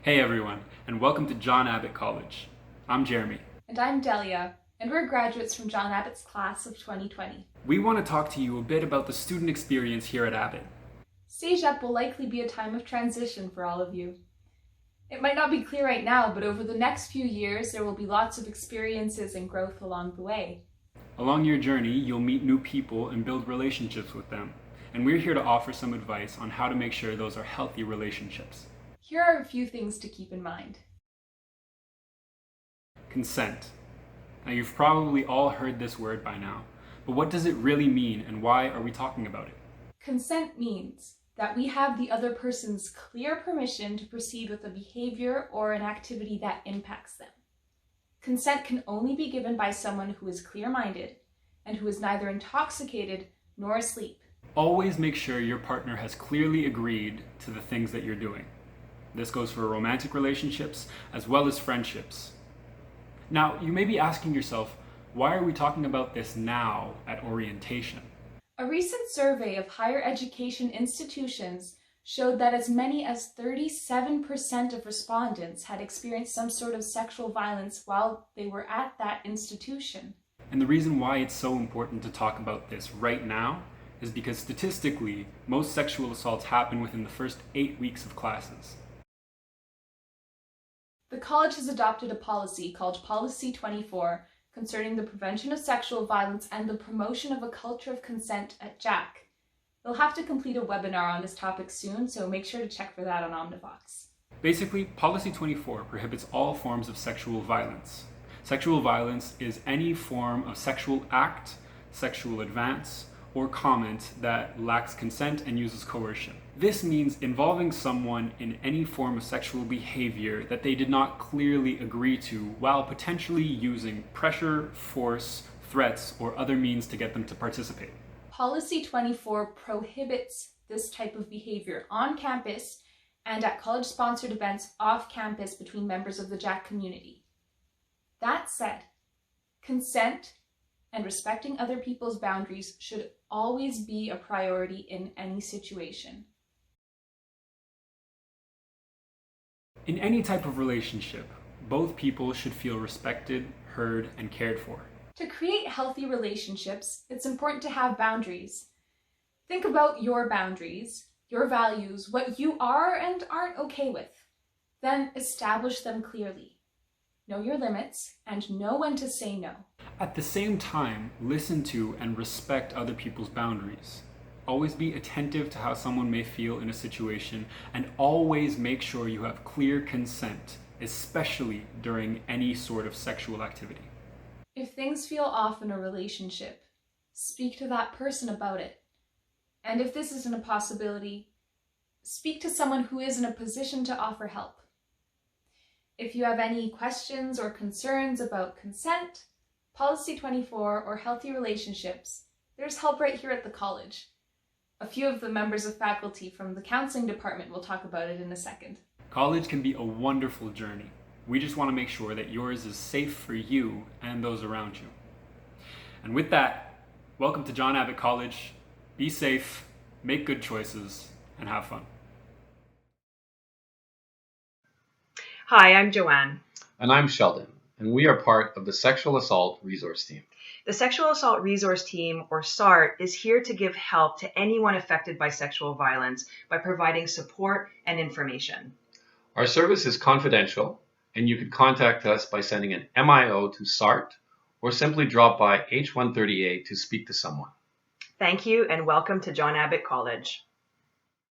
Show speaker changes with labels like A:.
A: Hey everyone, and welcome to John Abbott College. I'm Jeremy.
B: And I'm Delia, and we're graduates from John Abbott's class of 2020.
A: We want to talk to you a bit about the student experience here at Abbott.
B: JAC will likely be a time of transition for all of you. It might not be clear right now, but over the next few years, there will be lots of experiences and growth along the way.
A: Along your journey, you'll meet new people and build relationships with them. And we're here to offer some advice on how to make sure those are healthy relationships.
B: Here are a few things to keep in mind.
A: Consent. Now, you've probably all heard this word by now, but what does it really mean and why are we talking about it?
B: Consent means that we have the other person's clear permission to proceed with a behavior or an activity that impacts them. Consent can only be given by someone who is clear-minded and who is neither intoxicated nor asleep.
A: Always make sure your partner has clearly agreed to the things that you're doing. This goes for romantic relationships as well as friendships. Now, you may be asking yourself, why are we talking about this now at orientation?
B: A recent survey of higher education institutions showed that as many as 37% of respondents had experienced some sort of sexual violence while they were at that institution.
A: And the reason why it's so important to talk about this right now is because statistically, most sexual assaults happen within the first 8 weeks of classes.
B: The college has adopted a policy called Policy 24 concerning the prevention of sexual violence and the promotion of a culture of consent at JAC. They'll have to complete a webinar on this topic soon, so make sure to check for that on Omnivox.
A: Basically, Policy 24 prohibits all forms of sexual violence. Sexual violence is any form of sexual act, sexual advance, or comment that lacks consent and uses coercion. This means involving someone in any form of sexual behavior that they did not clearly agree to while potentially using pressure, force, threats, or other means to get them to participate.
B: Policy 24 prohibits this type of behavior on campus and at college-sponsored events off campus between members of the JAC community. That said, consent and respecting other people's boundaries should always be a priority in any situation.
A: In any type of relationship, both people should feel respected, heard, and cared for.
B: To create healthy relationships, it's important to have boundaries. Think about your boundaries, your values, what you are and aren't okay with. Then establish them clearly. Know your limits and know when to say no.
A: At the same time, listen to and respect other people's boundaries. Always be attentive to how someone may feel in a situation, and always make sure you have clear consent, especially during any sort of sexual activity.
B: If things feel off in a relationship, speak to that person about it. And if this isn't a possibility, speak to someone who is in a position to offer help. If you have any questions or concerns about consent, Policy 24, or healthy relationships, there's help right here at the college. A few of the members of faculty from the counseling department will talk about it in a second.
A: College can be a wonderful journey. We just want to make sure that yours is safe for you and those around you. And with that, welcome to John Abbott College. Be safe, make good choices, and have fun.
C: Hi, I'm Joanne.
D: And I'm Sheldon, and we are part of the Sexual Assault Resource Team.
C: The Sexual Assault Resource Team, or SART, is here to give help to anyone affected by sexual violence by providing support and information.
D: Our service is confidential, and you can contact us by sending an MIO to SART or simply drop by H138 to speak to someone.
C: Thank you and welcome to John Abbott College.